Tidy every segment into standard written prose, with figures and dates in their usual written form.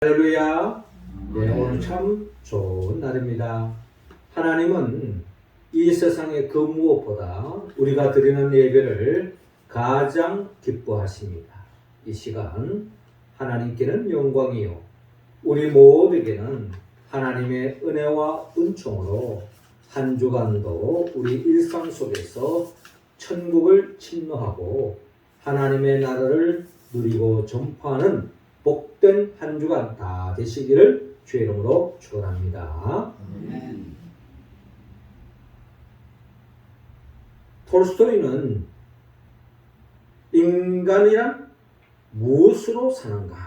할렐루야. 네, 오늘 참 좋은 날입니다. 하나님은 이 세상의 그 무엇보다 우리가 드리는 예배를 가장 기뻐하십니다. 이 시간 하나님께는 영광이요, 우리 모두에게는 하나님의 은혜와 은총으로 한 주간도 우리 일상 속에서 천국을 침노하고 하나님의 나라를 누리고 전파하는 복된 한 주간 다 되시기를 주의 이름으로 축원합니다. 톨스토이는 인간이란 무엇으로 사는가,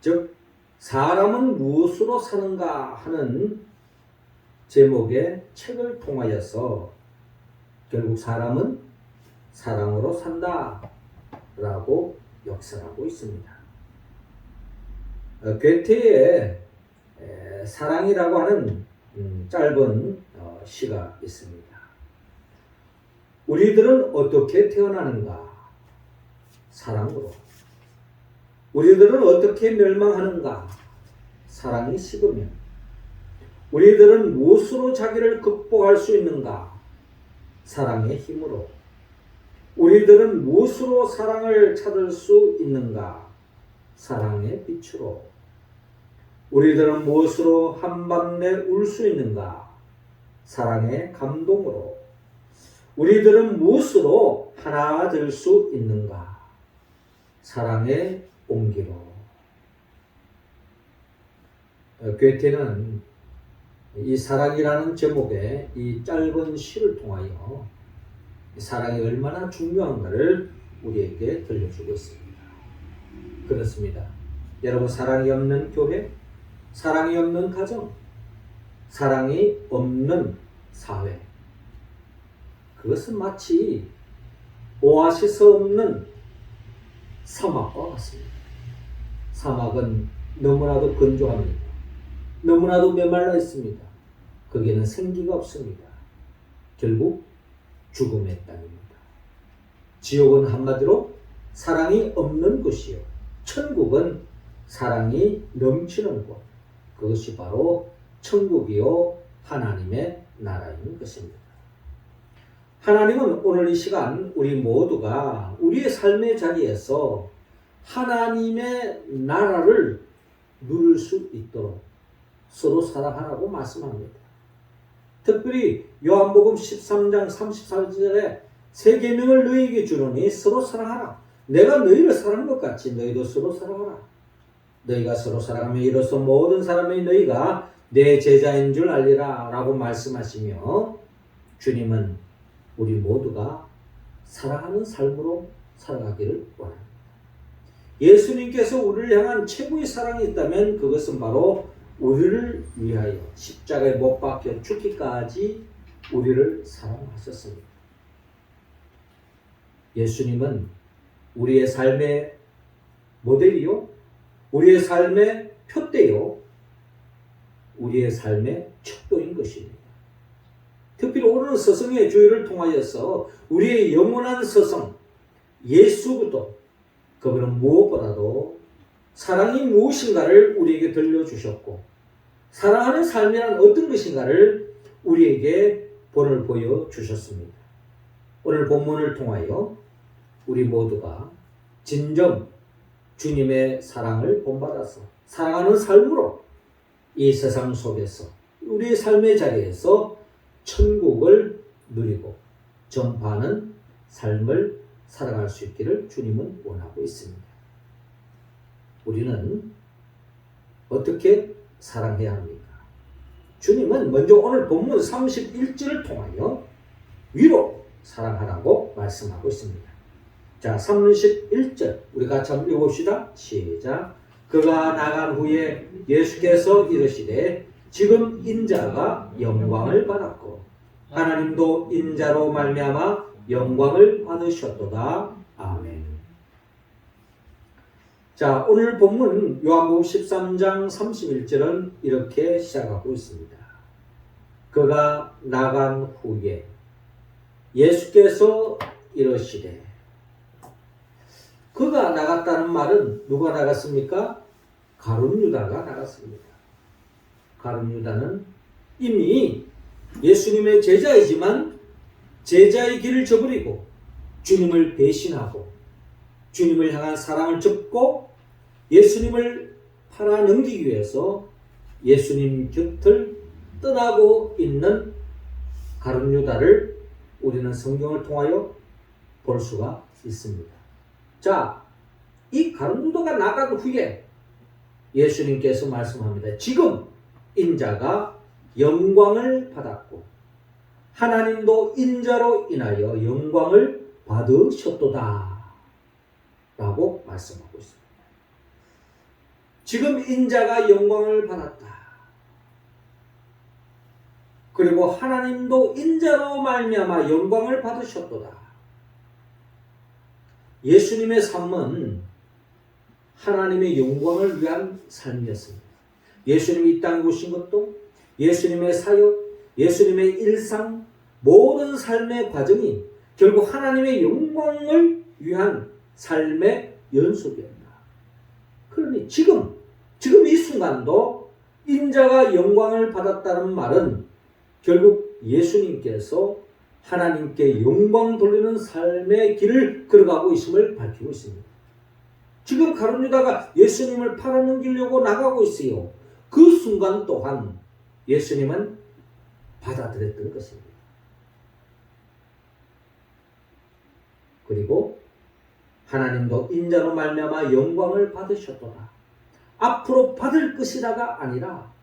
즉 사람은 무엇으로 사는가 하는 제목의 책을 통하여서 결국 사람은 사랑으로 산다 라고 역설하고 있습니다. 괴테의 사랑이라고 하는 짧은 시가 있습니다. 우리들은 어떻게 태어나는가? 사랑으로. 우리들은 어떻게 멸망하는가? 사랑이 식으면. 우리들은 무엇으로 자기를 극복할 수 있는가? 사랑의 힘으로. 우리들은 무엇으로 사랑을 찾을 수 있는가? 사랑의 빛으로. 우리들은 무엇으로 한밤내 울 수 있는가? 사랑의 감동으로. 우리들은 무엇으로 하나 될 수 있는가? 사랑의 온기로. 괴테는 이 사랑이라는 제목의 이 짧은 시를 통하여 사랑이 얼마나 중요한가를 우리에게 들려주고 있습니다. 그렇습니다. 여러분, 사랑이 없는 교회, 사랑이 없는 가정, 사랑이 없는 사회, 그것은 마치 오아시스 없는 사막과 같습니다. 사막은 너무나도 건조합니다. 너무나도 메말라 있습니다. 거기에는 생기가 없습니다. 결국 죽음의 땅입니다. 지옥은 한마디로 사랑이 없는 곳이요, 천국은 사랑이 넘치는 곳, 그것이 바로 천국이요 하나님의 나라인 것입니다. 하나님은 오늘 이 시간 우리 모두가 우리의 삶의 자리에서 하나님의 나라를 누릴 수 있도록 서로 사랑하라고 말씀합니다. 특별히 요한복음 13장 34절에 새 계명을 너희에게 주노니 서로 사랑하라. 내가 너희를 사랑한 것 같이 너희도 서로 사랑하라. 너희가 서로 사랑하며 이로써 모든 사람이 너희가 내 제자인 줄 알리라 라고 말씀하시며, 주님은 우리 모두가 사랑하는 삶으로 살아가기를 원합니다. 예수님께서 우리를 향한 최고의 사랑이 있다면 그것은 바로 우리를 위하여 십자가에 못 박혀 죽기까지 우리를 사랑하셨습니다. 예수님은 우리의 삶의 모델이요, 우리의 삶의 표대요, 우리의 삶의 척도인 것입니다. 특별히 오늘 서성의 주의를 통하여서 우리의 영원한 서성 예수부터, 그분은 무엇보다도 사랑이 무엇인가를 우리에게 들려주셨고, 사랑하는 삶이란 어떤 것인가를 우리에게 본을 보여주셨습니다. 오늘 본문을 통하여 우리 모두가 진정 주님의 사랑을 본받아서 사랑하는 삶으로 이 세상 속에서 우리의 삶의 자리에서 천국을 누리고 전파하는 삶을 살아갈 수 있기를 주님은 원하고 있습니다. 우리는 어떻게 사랑해야 합니까? 주님은 먼저 오늘 본문 31절을 통하여 위로 사랑하라고 말씀하고 있습니다. 자, 31절 우리 같이 한번 읽어봅시다. 시작. 그가 나간 후에 예수께서 이르시되 지금 인자가 영광을 받았고 하나님도 인자로 말미암아 영광을 받으셨도다. 아멘. 자, 오늘 본문 요한복음 13장 31절은 이렇게 시작하고 있습니다. 그가 나간 후에 예수께서 이르시되, 그가 나갔다는 말은 누가 나갔습니까? 가룟 유다가 나갔습니다. 가룟 유다는 이미 예수님의 제자이지만 제자의 길을 저버리고 주님을 배신하고 주님을 향한 사랑을 접고 예수님을 팔아넘기기 위해서 예수님 곁을 떠나고 있는 가룟 유다를 우리는 성경을 통하여 볼 수가 있습니다. 자, 이 가룟 유다가 나간 후에 예수님께서 말씀합니다. 지금 인자가 영광을 받았고 하나님도 인자로 인하여 영광을 받으셨도다 라고 말씀하고 있습니다. 지금 인자가 영광을 받았다. 그리고 하나님도 인자로 말미암아 영광을 받으셨도다. 예수님의 삶은 하나님의 영광을 위한 삶이었습니다. 예수님이 이 땅에 오신 것도 예수님의 사역, 예수님의 일상, 모든 삶의 과정이 결국 하나님의 영광을 위한 삶의 연속이었다. 그러니 지금 이 순간도 인자가 영광을 받았다는 말은 결국 예수님께서 하나님께 영광 돌리는 삶의 길을 걸어가고 있음을 밝히고 있습니다. 지금 가룟 유다가 예수님을 팔아넘기려고 나가고 있어요. 그 순간 또한 예수님은 받아들였던 것입니다. 그리고 하나님도 인자로 말미암아 영광을 받으셨도다. 앞으로 받을 것이라가 아니라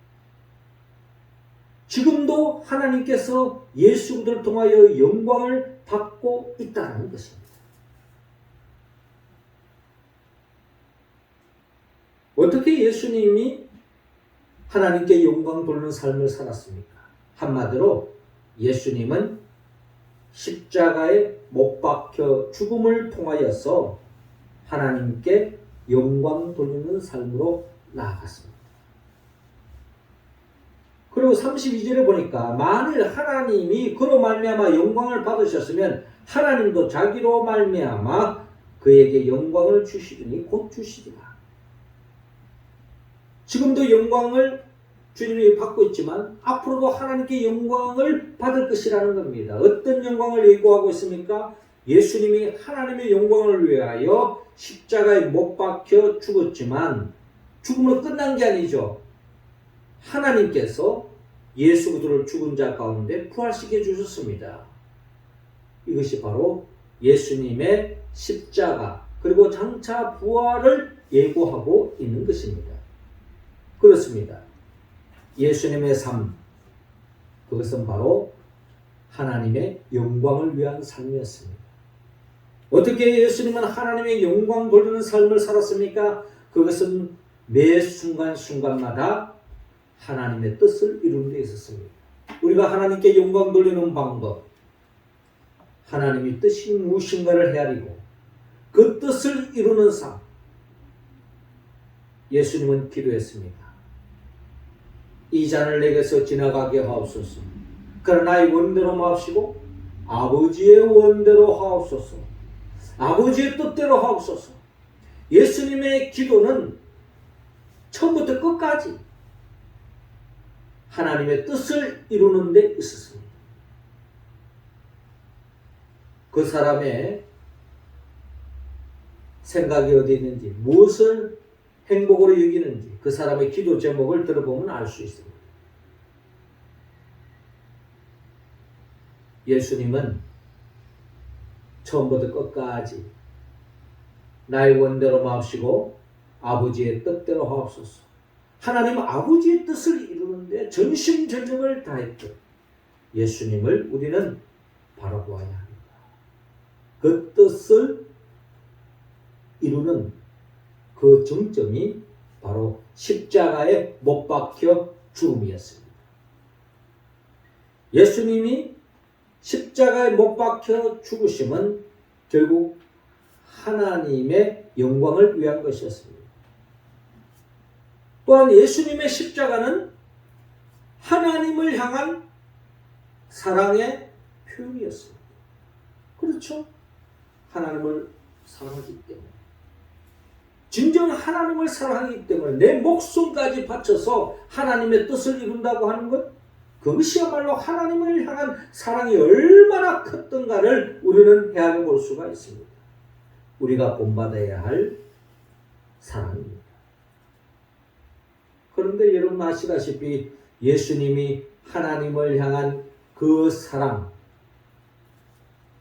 지금도 하나님께서 예수 그리스도를 통하여 영광을 받고 있다는 것입니다. 어떻게 예수님이 하나님께 영광 돌리는 삶을 살았습니까? 한마디로 예수님은 십자가에 못 박혀 죽음을 통하여서 하나님께 영광 돌리는 삶으로 나아갔습니다. 그리고 32절에 보니까 만일 하나님이 그로 말미암아 영광을 받으셨으면 하나님도 자기로 말미암아 그에게 영광을 주시리니 곧 주시리라. 지금도 영광을 주님이 받고 있지만 앞으로도 하나님께 영광을 받을 것이라는 겁니다. 어떤 영광을 예고하고 있습니까? 예수님이 하나님의 영광을 위하여 십자가에 못 박혀 죽었지만 죽음으로 끝난 게 아니죠. 하나님께서 예수 그리스도를 죽은 자 가운데 부활시켜 주셨습니다. 이것이 바로 예수님의 십자가 그리고 장차 부활을 예고하고 있는 것입니다. 그렇습니다. 예수님의 삶, 그것은 바로 하나님의 영광을 위한 삶이었습니다. 어떻게 예수님은 하나님의 영광 돌리는 삶을 살았습니까? 그것은 매 순간순간마다 하나님의 뜻을 이루는 데 있었습니다. 우리가 하나님께 영광 돌리는 방법, 하나님의 뜻이 무엇인가를 헤아리고 그 뜻을 이루는 삶. 예수님은 기도했습니다. 이 잔을 내게서 지나가게 하옵소서. 그러나 나의 원대로 마옵시고 아버지의 원대로 하옵소서. 아버지의 뜻대로 하옵소서. 예수님의 기도는 처음부터 끝까지 하나님의 뜻을 이루는 데 있었습니다. 그 사람의 생각이 어디 있는지, 무엇을 행복으로 여기는지 그 사람의 기도 제목을 들어보면 알 수 있습니다. 예수님은 처음부터 끝까지 나의 원대로 마옵시고 아버지의 뜻대로 하옵소서. 하나님 아버지의 뜻을 이루는데 전심전력을 다했던 예수님을 우리는 바라보아야 합니다. 그 뜻을 이루는 그 정점이 바로 십자가에 못 박혀 죽음이었습니다. 예수님이 십자가에 못 박혀 죽으심은 결국 하나님의 영광을 위한 것이었습니다. 또한 예수님의 십자가는 하나님을 향한 사랑의 표현이었습니다. 그렇죠? 하나님을 사랑하기 때문에. 진정 하나님을 사랑하기 때문에 내 목숨까지 바쳐서 하나님의 뜻을 이룬다고 하는 것, 그것이야말로 하나님을 향한 사랑이 얼마나 컸던가를 우리는 헤아려 볼 수가 있습니다. 우리가 본받아야 할 사랑입니다. 그런데 여러분 아시다시피 예수님이 하나님을 향한 그 사랑,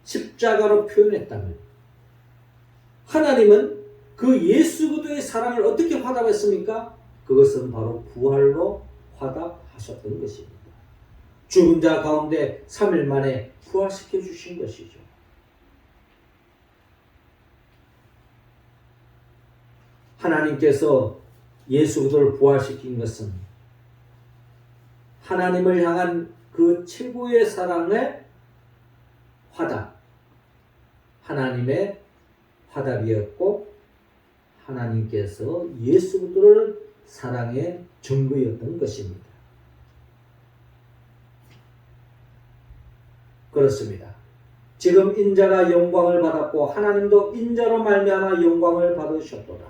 십자가로 표현했다면 하나님은 그 예수 그리스도의 사랑을 어떻게 화답했습니까? 그것은 바로 부활로 화답하셨던 것입니다. 죽은 자 가운데 3일 만에 부활시켜 주신 것이죠. 하나님께서 예수 그리스도를 부활시킨 것은 하나님을 향한 그 최고의 사랑의 화답, 하나님의 화답이었고 하나님께서 예수 그리스도를 사랑의 증거였던 것입니다. 그렇습니다. 지금 인자가 영광을 받았고 하나님도 인자로 말미암아 영광을 받으셨도다.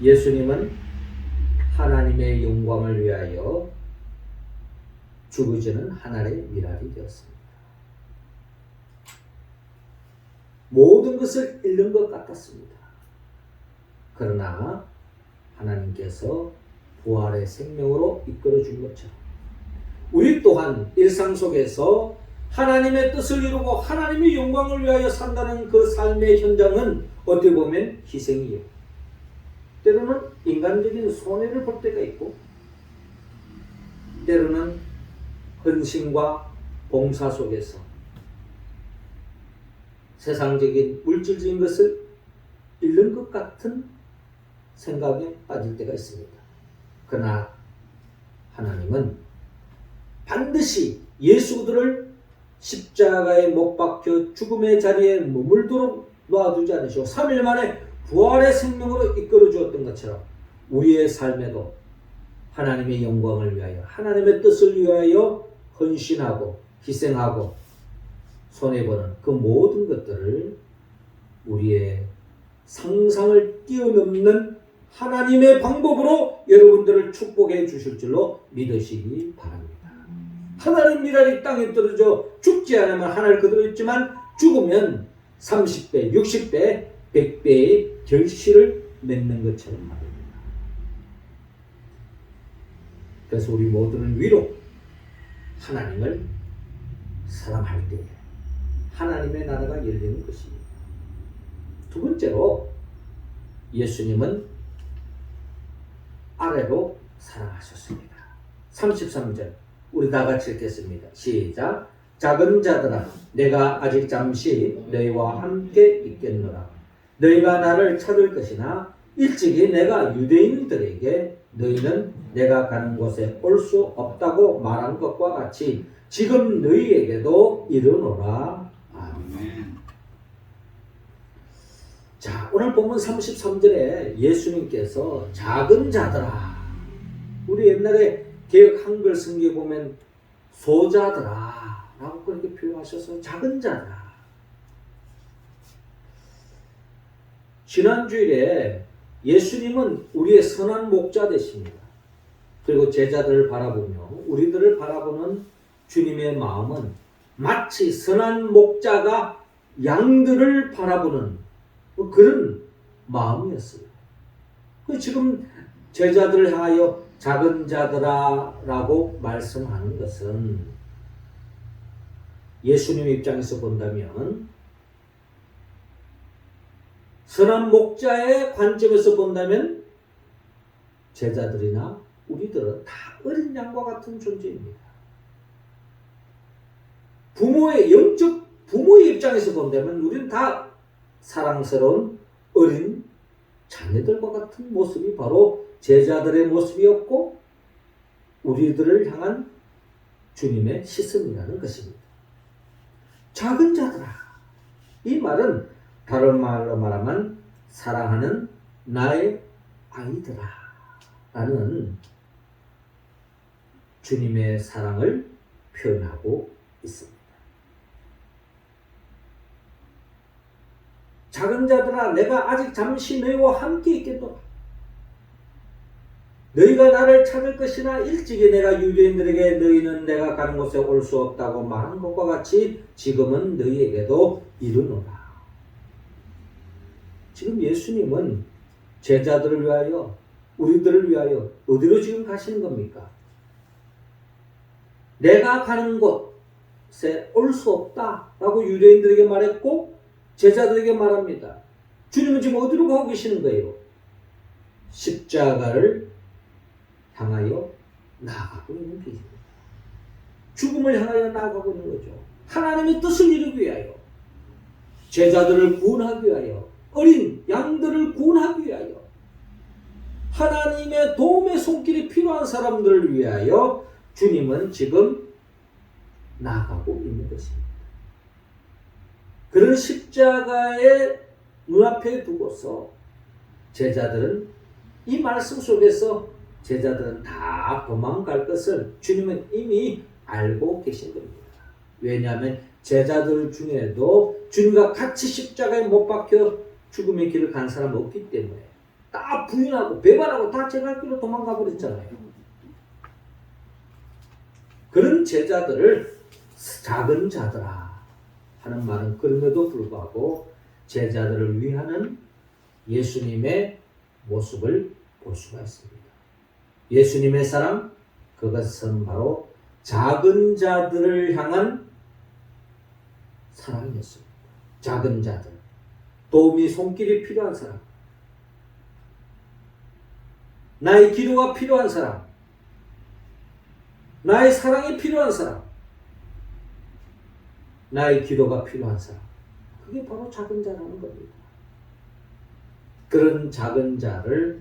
예수님은 하나님의 영광을 위하여 죽으시는 하나의 미랄이 되었습니다. 모든 것을 잃는 것 같았습니다. 그러나 하나님께서 부활의 생명으로 이끌어 준 것처럼 우리 또한 일상 속에서 하나님의 뜻을 이루고 하나님의 영광을 위하여 산다는 그 삶의 현장은 어떻게 보면 희생이에요. 때로는 인간적인 손해를 볼 때가 있고 때로는 헌신과 봉사 속에서 세상적인 물질적인 것을 잃는 것 같은 생각에 빠질 때가 있습니다. 그러나 하나님은 반드시 예수 그리스도를 십자가에 못 박혀 죽음의 자리에 머물도록 놔두지 않으시고 3일 만에 부활의 생명으로 이끌어 주었던 것처럼 우리의 삶에도 하나님의 영광을 위하여 하나님의 뜻을 위하여 헌신하고 희생하고 손해보는 그 모든 것들을 우리의 상상을 뛰어넘는 하나님의 방법으로 여러분들을 축복해 주실 줄로 믿으시기 바랍니다. 하나님 미랄이 땅에 떨어져 죽지 않으면 하늘 그대로 있지만 죽으면 30배, 60배, 100배의 결실을 맺는 것처럼 말입니다. 그래서 우리 모두는 위로 하나님을 사랑할 때에 하나님의 나라가 열리는 것입니다. 두 번째로 예수님은 아래로 사랑하셨습니다. 33절 우리 다 같이 읽겠습니다. 시작. 작은 자들아 내가 아직 잠시 너희와 함께 있겠노라. 너희가 나를 찾을 것이나 일찍이 내가 유대인들에게 너희는 내가 가는 곳에 올 수 없다고 말한 것과 같이 지금 너희에게도 이르노라. 아멘. 자, 오늘 본문 33절에 예수님께서 작은 자들아, 우리 옛날에 개역 한글 성경에 보면 소자들아 라고 그렇게 표현하셔서 작은 자들아. 지난주일에 예수님은 우리의 선한 목자 되십니다. 그리고 제자들을 바라보며 우리들을 바라보는 주님의 마음은 마치 선한 목자가 양들을 바라보는 그런 마음이었어요. 지금 제자들을 향하여 작은 자들아 라고 말씀하는 것은 예수님 입장에서 본다면 선한 목자의 관점에서 본다면 제자들이나 우리들은 다 어린 양과 같은 존재입니다. 부모의 입장에서 본다면 우리는 다 사랑스러운 어린 자녀들과 같은 모습이 바로 제자들의 모습이었고 우리들을 향한 주님의 시선이라는 것입니다. 작은 자들아. 이 말은 다른 말로 말하면 사랑하는 나의 아이들아 라는 주님의 사랑을 표현하고 있습니다. 작은 자들아 내가 아직 잠시 너희와 함께 있겠노라. 너희가 나를 찾을 것이나 일찍이 내가 유대인들에게 너희는 내가 가는 곳에 올 수 없다고 말한 것과 같이 지금은 너희에게도 이르노라. 지금 예수님은 제자들을 위하여 우리들을 위하여 어디로 지금 가시는 겁니까? 내가 가는 곳에 올 수 없다라고 유대인들에게 말했고 제자들에게 말합니다. 주님은 지금 어디로 가고 계시는 거예요? 십자가를 향하여 나아가고 있는 길입니다. 죽음을 향하여 나아가고 있는 거죠. 하나님의 뜻을 이루기 위하여, 제자들을 구원하기 위하여, 어린 양들을 구원하기 위하여, 하나님의 도움의 손길이 필요한 사람들을 위하여 주님은 지금 나아가고 있는 것입니다. 그런 십자가의 눈앞에 두고서 제자들은 이 말씀 속에서 제자들은 다 도망갈 것을 주님은 이미 알고 계신 겁니다. 왜냐하면 제자들 중에도 주님과 같이 십자가에 못 박혀 죽음의 길을 간 사람은 없기 때문에 다 부인하고 배반하고 다 제갈 길로 도망가 버렸잖아요. 그런 제자들을 작은 자들아 하는 말은 그럼에도 불구하고 제자들을 위하는 예수님의 모습을 볼 수가 있습니다. 예수님의 사랑, 그것은 바로 작은 자들을 향한 사랑이었습니다. 작은 자들, 도움이 손길이 필요한 사람, 나의 기도가 필요한 사람, 나의 사랑이 필요한 사람, 나의 기도가 필요한 사람, 그게 바로 작은 자라는 겁니다. 그런 작은 자를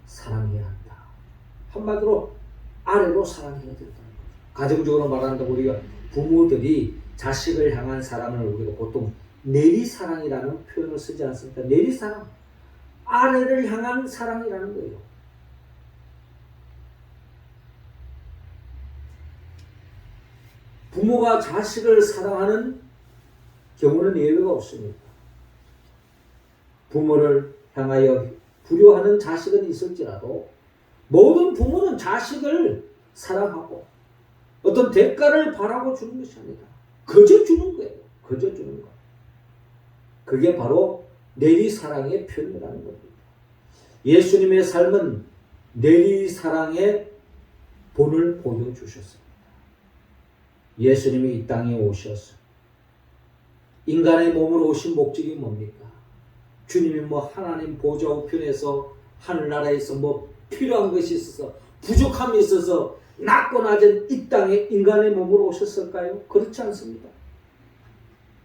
사랑해야 한다. 한마디로 아래로 사랑해야 된다는 거죠. 가정적으로 말한다고 우리가 부모들이 자식을 향한 사랑을 우리가 보통 내리사랑이라는 표현을 쓰지 않습니까? 내리사랑, 아래를 향한 사랑이라는 거예요. 부모가 자식을 사랑하는 경우는 예외가 없습니다. 부모를 향하여 불효하는 자식은 있을지라도 모든 부모는 자식을 사랑하고 어떤 대가를 바라고 주는 것이 아니라 그저 주는 거예요. 그저 주는 거. 그게 바로 내리사랑의 표현이라는 겁니다. 예수님의 삶은 내리사랑의 본을 보여주셨습니다. 예수님이 이 땅에 오셔서 인간의 몸으로 오신 목적이 뭡니까? 주님이 하나님 보좌 우편에서 하늘나라에서 필요한 것이 있어서 부족함이 있어서 낮고 낮은 이 땅에 인간의 몸으로 오셨을까요? 그렇지 않습니다.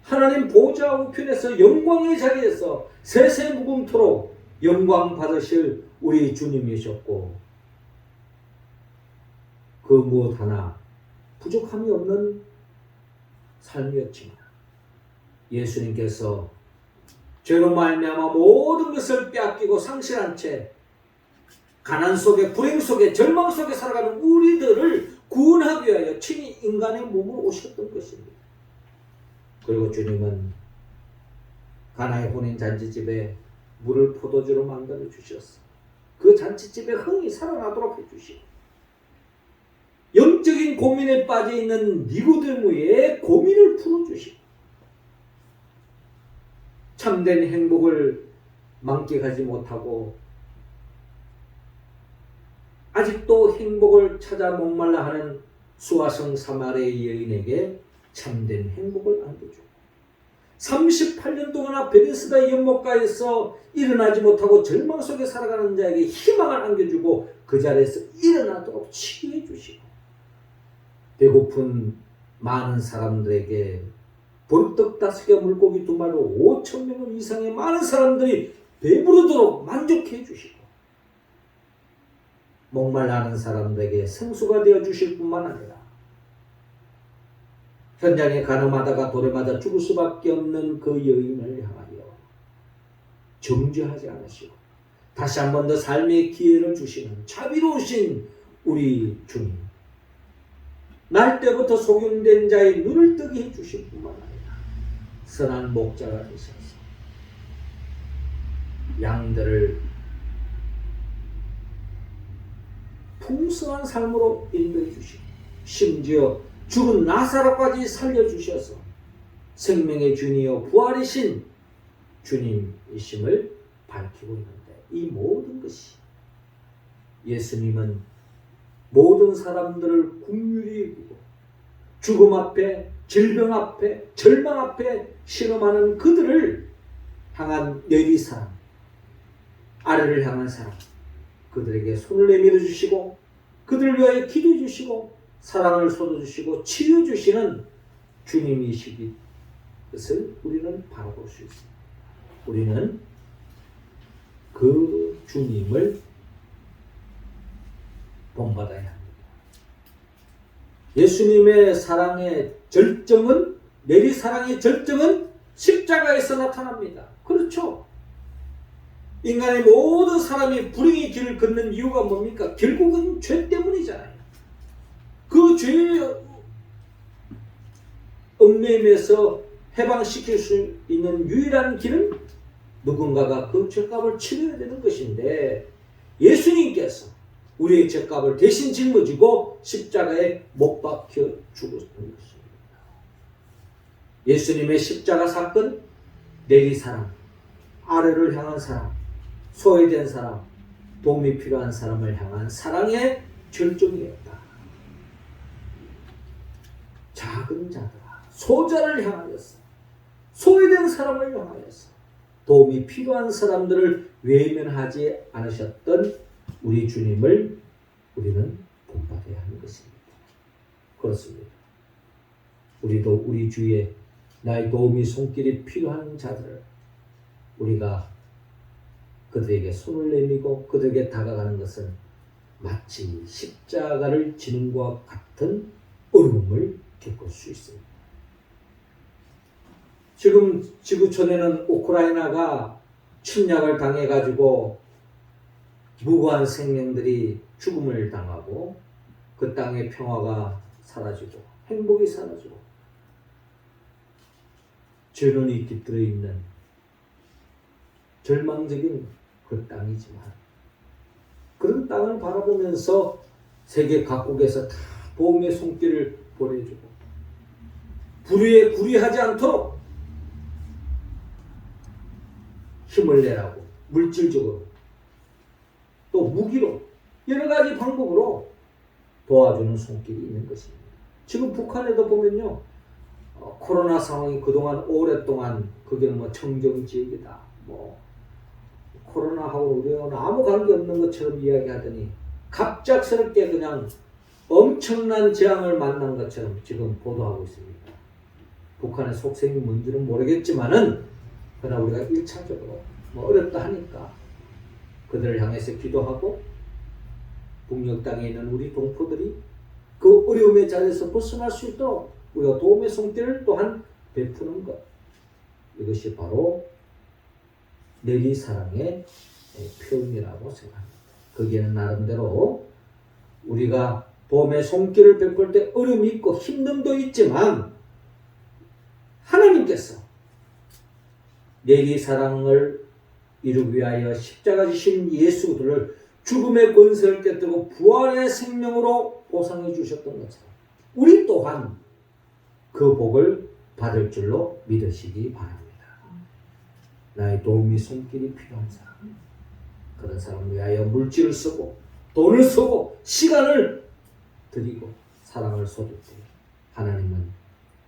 하나님 보좌 우편에서 영광의 자리에서 세세 무궁토록 영광 받으실 우리 주님이셨고 그 무엇 하나 부족함이 없는 삶이었지만 예수님께서 죄로 말미암아 모든 것을 빼앗기고 상실한 채 가난 속에 불행 속에 절망 속에 살아가는 우리들을 구원하기 위하여 친히 인간의 몸으로 오셨던 것입니다. 그리고 주님은 가나의 혼인 잔치집에 물을 포도주로 만들어 주셨어. 그 잔치집에 흥이 살아나도록 해주시고 영적인 고민에 빠져 있는 니고데모의 고민을 풀어주시고 참된 행복을 만끽하지 못하고 아직도 행복을 찾아 목말라 하는 수화성 사마리아의 여인에게 참된 행복을 안겨주고 38년 동안 베데스다 연못가에서 일어나지 못하고 절망 속에 살아가는 자에게 희망을 안겨주고 그 자리에서 일어나도록 치유해 주시고 배고픈 많은 사람들에게 보리떡 5개 물고기 2마리로 5,000명 이상의 많은 사람들이 배부르도록 만족해 주시고 목말라하는 사람들에게 생수가 되어 주실 뿐만 아니라 현장에 가늠하다가 돌에 맞아 죽을 수밖에 없는 그 여인을 향하여 정죄하지 않으시고 다시 한 번 더 삶의 기회를 주시는 자비로우신 우리 주님, 날 때부터 속임된 자의 눈을 뜨게 해주실 뿐만 아니라 선한 목자가 되셔서 양들을 풍성한 삶으로 인도해 주시고 심지어 죽은 나사로까지 살려주셔서 생명의 주니여 부활이신 주님이심을 밝히고 있는데, 이 모든 것이 예수님은 모든 사람들을 긍휼히 여기고 죽음 앞에, 질병 앞에, 절망 앞에 실험하는 그들을 향한 내리사랑, 아래를 향한 사랑, 그들에게 손을 내밀어 주시고 그들을 위하여 기도해 주시고 사랑을 쏟아주시고 치유주시는 주님이시기 것을 우리는 바라볼 수 있습니다. 우리는 그 주님을 본받아야 합니다. 예수님의 사랑의 절정은, 내리사랑의 절정은 십자가에서 나타납니다. 그렇죠? 인간의 모든 사람이 불행의 길을 걷는 이유가 뭡니까? 결국은 죄 때문이잖아요. 그 죄의 얽매임에서 해방시킬 수 있는 유일한 길은 누군가가 그 죄값을 치러야 되는 것인데, 예수님께서 우리의 죄값을 대신 짊어지고 십자가에 못 박혀 죽었던 것입니다. 예수님의 십자가 사건, 내리사랑, 아래를 향한 사랑, 소외된 사람, 도움이 필요한 사람을 향한 사랑의 절정이었다. 작은 자들아, 소자를 향하여서, 소외된 사람을 향하여서 도움이 필요한 사람들을 외면하지 않으셨던 우리 주님을 우리는 본받아야 하는 것입니다. 그렇습니다. 우리도 우리 주위에 나의 도움이 손길이 필요한 자들을 우리가 그들에게 손을 내밀고 그들에게 다가가는 것은 마치 십자가를 지는 것과 같은 어려움을 겪을 수 있습니다. 지금 지구촌에는 우크라이나가 침략을 당해가지고 무고한 생명들이 죽음을 당하고 그 땅의 평화가 사라지고 행복이 사라지고 전원이 깃들어 있는 절망적인 그 땅이지만, 그런 땅을 바라보면서 세계 각국에서 다 도움의 손길을 보내주고 불의에 구리하지 않도록 힘을 내라고 물질적으로 또 무기로 여러 가지 방법으로 도와주는 손길이 있는 것입니다. 지금 북한에도 보면요, 코로나 상황이 그동안 오랫동안 그게 뭐 청정지역이다, 뭐 코로나하고 우리하고는 아무 관계 없는 것처럼 이야기하더니 갑작스럽게 그냥 엄청난 재앙을 만난 것처럼 지금 보도하고 있습니다. 북한의 속셈이 뭔지는 모르겠지만은 그러나 우리가 1차적으로 뭐 어렵다 하니까 그들을 향해서 기도하고 북녘 땅에 있는 우리 동포들이 그 어려움의 자리에서 벗어날 수 있도록 우리가 도움의 손길을 또한 베푸는 것, 이것이 바로 내리사랑의 표현이라고 생각합니다. 거기에는 나름대로 우리가 도움의 손길을 베풀 때 어려움이 있고 힘듦도 있지만 하나님께서 내리사랑을 이루기 위하여 십자가 지신 예수 그들을 죽음의 권세를 깨뜨리고 부활의 생명으로 보상해 주셨던 것처럼 우리 또한 그 복을 받을 줄로 믿으시기 바랍니다. 나의 도움이 손길이 필요한 사람, 그런 사람을 위하여 물질을 쓰고 돈을 쓰고 시간을 드리고 사랑을 쏟을 때 하나님은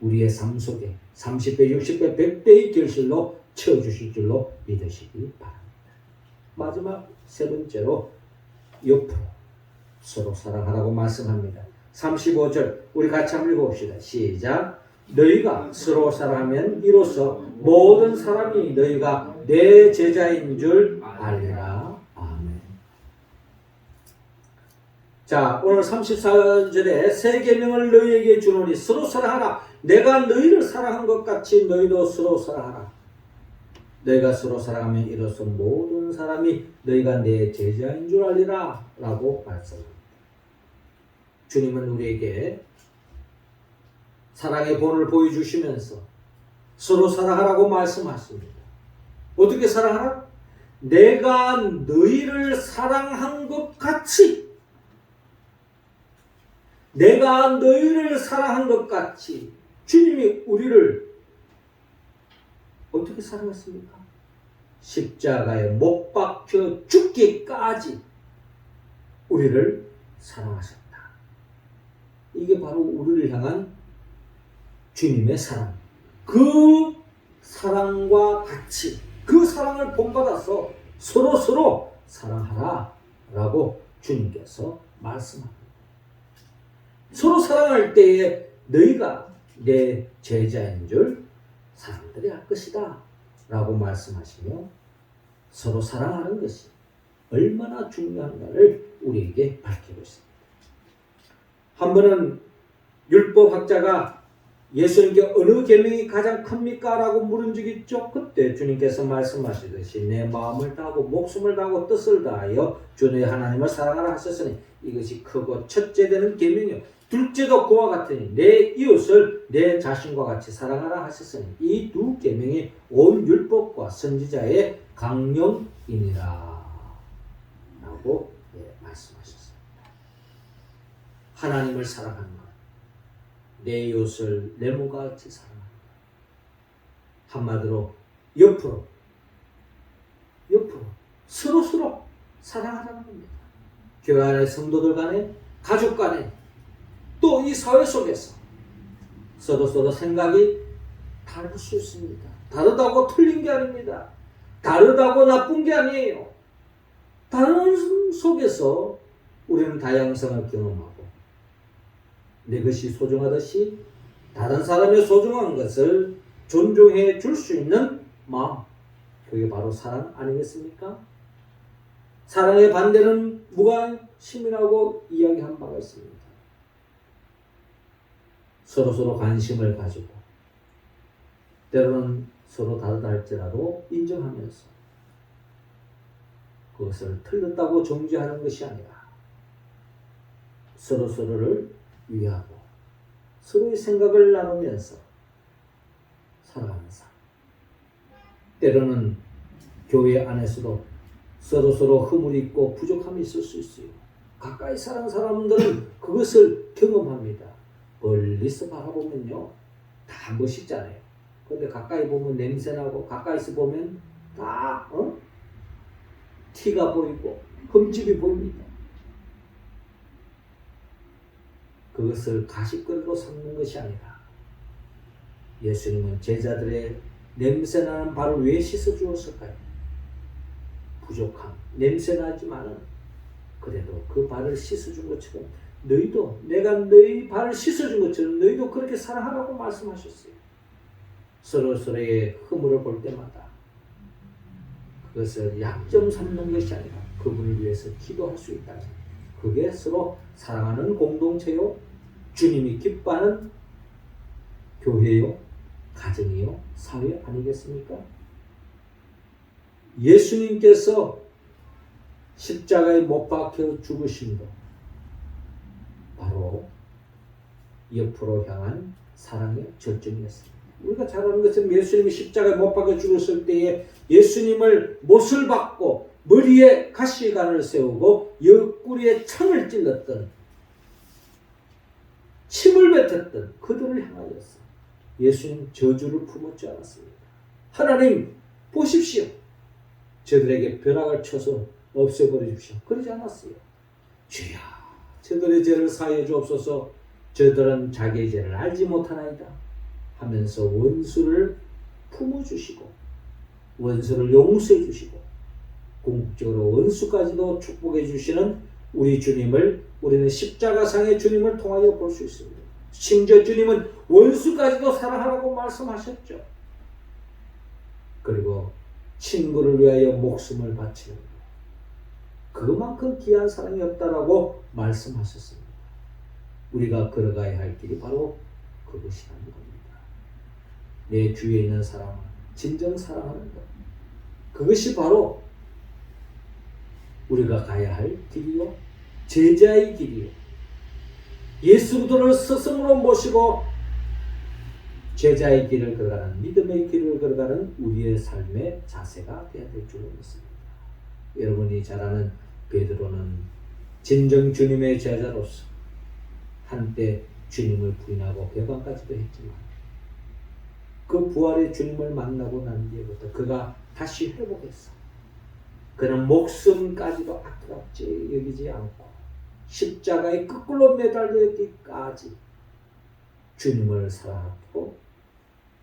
우리의 삶 속에 30배, 60배, 100배의 결실로 채워주실 줄로 믿으시기 바랍니다. 마지막 세 번째로 옆으로 서로 사랑하라고 말씀합니다. 35절 우리 같이 한번 읽어봅시다. 시작. 너희가 서로 사랑하면 이로써 모든 사람이 너희가 내 제자인 줄 알리라. 아멘. 자, 오늘 34절에 새 계명을 너희에게 주노니 서로 사랑하라. 내가 너희를 사랑한 것 같이 너희도 서로 사랑하라. 너희가 서로 사랑하면 이로써 모든 사람이 너희가 내 제자인 줄 알리라 라고 말씀합니다. 주님은 우리에게 사랑의 본을 보여주시면서 서로 사랑하라고 말씀하십니다. 어떻게 사랑하라? 내가 너희를 사랑한 것 같이, 내가 너희를 사랑한 것 같이 주님이 우리를 어떻게 사랑했습니까? 십자가에 못 박혀 죽기까지 우리를 사랑하셨다. 이게 바로 우리를 향한 주님의 사랑. 그 사랑과 같이 그 사랑을 본받아서 서로 사랑하라 라고 주님께서 말씀합니다. 서로 사랑할 때에 너희가 내 제자인 줄 사람들이 알 것이다 라고 말씀하시며 서로 사랑하는 것이 얼마나 중요한가를 우리에게 밝히고 있습니다. 한 번은 율법학자가 예수님께 어느 계명이 가장 큽니까? 라고 물은 적이 있죠. 그때 주님께서 말씀하시듯이 내 마음을 다하고 목숨을 다하고 뜻을 다하여 주 너희 하나님을 사랑하라 하셨으니 이것이 크고 첫째 되는 계명이요 둘째도 그와 같으니 내 이웃을 내 자신과 같이 사랑하라 하셨으니 이 두 계명이 온 율법과 선지자의 강령이니라 라고 말씀하셨습니다. 하나님을 사랑하는 것, 내 이웃을 내 몸과 같이 사랑하는 것, 한마디로 옆으로 서로 사랑하라는 겁니다. 교회 안의 성도들 간에, 가족 간에, 또 이 사회 속에서 서로 생각이 다를 수 있습니다. 다르다고 틀린 게 아닙니다. 다르다고 나쁜 게 아니에요. 다른 속에서 우리는 다양성을 경험하고 내 것이 소중하듯이 다른 사람의 소중한 것을 존중해 줄 수 있는 마음, 그게 바로 사랑 아니겠습니까? 사랑의 반대는 무관심이라고 이야기한 바가 있습니다. 서로 관심을 가지고 때로는 서로 다르다 할지라도 인정하면서 그것을 틀렸다고 정죄하는 것이 아니라 서로를 위하고 서로의 생각을 나누면서 살아가는 삶. 때로는 교회 안에서도 서로 흠을 있고 부족함이 있을 수 있어요. 가까이 사는 사람들은 그것을 경험합니다. 멀리서 바라보면요 다 멋있잖아요. 근데 가까이 보면 냄새나고 가까이서 보면 다 티가 보이고 흠집이 보입니다. 그것을 가십거리로 삼는 것이 아니라 예수님은 제자들의 냄새나는 발을 왜 씻어주었을까요? 부족함, 냄새나지만은 그래도 그 발을 씻어준 것처럼 너희도 내가 너희 발을 씻어준 것처럼 너희도 그렇게 사랑하라고 말씀하셨어요. 서로의 허물을 볼 때마다 그것을 약점 삼는 것이 아니라 그분을 위해서 기도할 수 있다면 그게 서로 사랑하는 공동체요, 주님이 기뻐하는 교회요, 가정이요, 사회 아니겠습니까? 예수님께서 십자가에 못 박혀 죽으심도 바로 옆으로 향한 사랑의 절정이었습니다. 우리가 잘 아는 것처럼 예수님이 십자가에 못 박혀 죽었을 때에 예수님을 못을 박고 머리에 가시관을 세우고 옆구리에 창을 찔렀던, 침을 뱉었던 그들을 향하여서 예수님 저주를 품었지 않았습니다. 하나님 보십시오. 저들에게 벼락을 쳐서 없애버려 주십시오. 그러지 않았어요. 주여 저들의 죄를 사하여 주옵소서. 저들은 자기의 죄를 알지 못하나이다 하면서 원수를 품어주시고 원수를 용서해 주시고 궁극적으로 원수까지도 축복해 주시는 우리 주님을 우리는 십자가상의 주님을 통하여 볼 수 있습니다. 심지어 주님은 원수까지도 사랑하라고 말씀하셨죠. 그리고 친구를 위하여 목숨을 바치는 것, 그만큼 귀한 사랑이 없다라고 말씀하셨습니다. 우리가 걸어가야 할 길이 바로 그것이라는 겁니다. 내 주위에 있는 사람을 진정 사랑하는 것, 그것이 바로 우리가 가야 할 길이요, 제자의 길이요, 예수들을 스승으로 모시고 제자의 길을 걸어가는, 믿음의 길을 걸어가는 우리의 삶의 자세가 되어야 될 줄 믿습니다. 여러분이 잘 아는 베드로는 진정 주님의 제자로서 한때 주님을 부인하고 배반까지도 했지만 그 부활의 주님을 만나고 난 뒤부터 그가 다시 회복했어. 그는 목숨까지도 아깝지 여기지 않고 십자가에 거꾸로 매달리기까지 주님을 사랑하고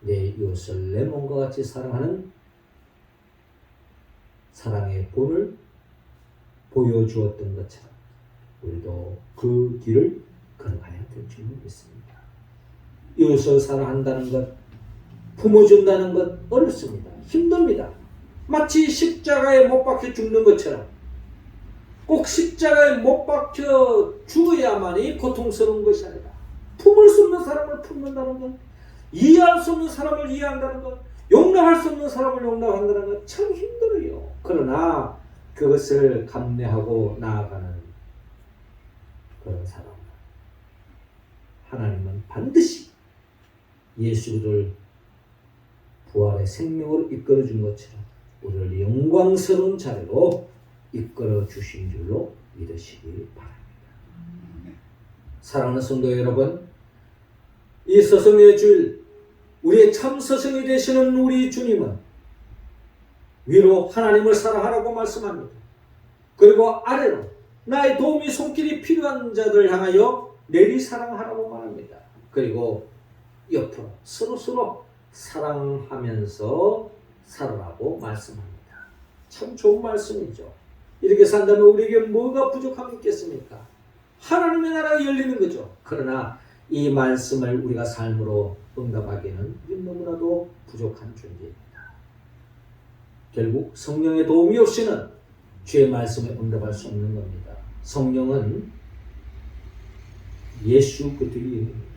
내 이웃을 내 몸과 같이 사랑하는 사랑의 본을 보여주었던 것처럼 우리도 그 길을 걸어가야 될 줄 믿습니다. 이웃을 사랑한다는 것, 품어준다는 것 어렵습니다. 힘듭니다. 마치 십자가에 못 박혀 죽는 것처럼 꼭 십자가에 못 박혀 죽어야만이 고통스러운 것이 아니라 품을 수 없는 사람을 품는다는 것, 이해할 수 없는 사람을 이해한다는 것, 용납할 수 없는 사람을 용납한다는 것 참 힘들어요. 그러나 그것을 감내하고 나아가는 그런 사람, 하나님은 반드시 예수를 부활의 생명으로 이끌어 준 것처럼 우리를 영광스러운 자리로 이끌어 주신 줄로 믿으시기 바랍니다. 사랑하는 성도 여러분, 이 서성의 주일, 우리의 참 서성이 되시는 우리 주님은 위로 하나님을 사랑하라고 말씀합니다. 그리고 아래로 나의 도움이 손길이 필요한 자들을 향하여 내리 사랑하라고 말합니다. 그리고 옆으로 서로 사랑하면서 살아라고 말씀합니다. 참 좋은 말씀이죠. 이렇게 산다면 우리에게 뭐가 부족함이 있겠습니까? 하나님의 나라가 열리는 거죠. 그러나 이 말씀을 우리가 삶으로 응답하기에는 너무나도 부족한 존재입니다. 결국 성령의 도움이 없이는 주의 말씀에 응답할 수 없는 겁니다. 성령은 예수 그리스도입니다.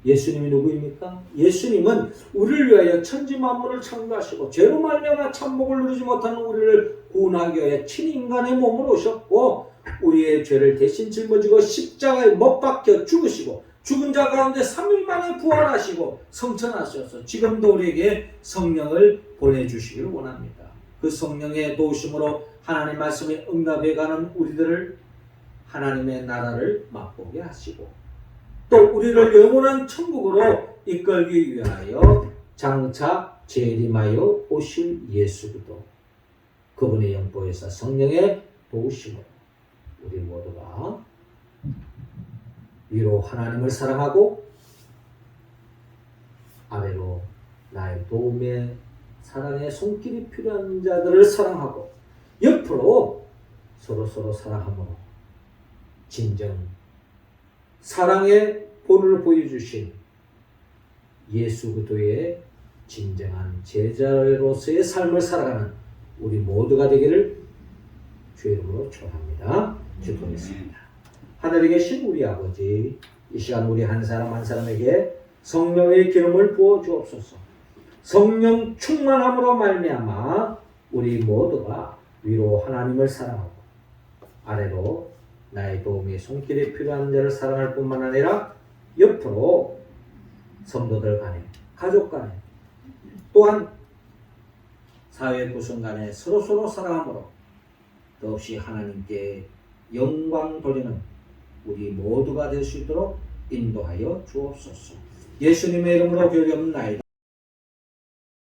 예수님이 누구입니까? 예수님은 우리를 위하여 천지 만물을 창조하시고 죄로 말미암아 참복을 누리지 못하는 우리를 구원하기 위하여 친인간의 몸으로 오셨고 우리의 죄를 대신 짊어지고 십자가에 못 박혀 죽으시고 죽은 자 가운데 3일 만에 부활하시고 성천하셔서 지금도 우리에게 성령을 보내주시기를 원합니다. 그 성령의 도우심으로 하나님 말씀에 응답해가는 우리들을 하나님의 나라를 맛보게 하시고 또 우리를 영원한 천국으로 이끌기 위하여 장차 재림하여 오실 예수 그리스도 그분의 영보에서 성령의 도우심으로 우리 모두가 위로 하나님을 사랑하고 아래로 나의 도움의 사랑의 손길이 필요한 자들을 사랑하고 옆으로 서로 사랑함으로 진정 사랑의 본을 보여주신 예수 그리스도의 진정한 제자로서의 삶을 살아가는 우리 모두가 되기를 주의 이름으로 축원합니다. 축원했습니다. 하늘에 계신 우리 아버지, 이 시간 우리 한 사람 한 사람에게 성령의 기름을 부어 주옵소서. 성령 충만함으로 말미암아 우리 모두가 위로 하나님을 사랑하고 아래로 나의 도움이 손길에 필요한 자를 사랑할 뿐만 아니라 옆으로 성도들 간에 가족 간에 또한 사회 구성 간에 서로 사랑함으로 더없이 하나님께 영광 돌리는 우리 모두가 될 수 있도록 인도하여 주옵소서. 예수님의 이름으로 기도합나이다.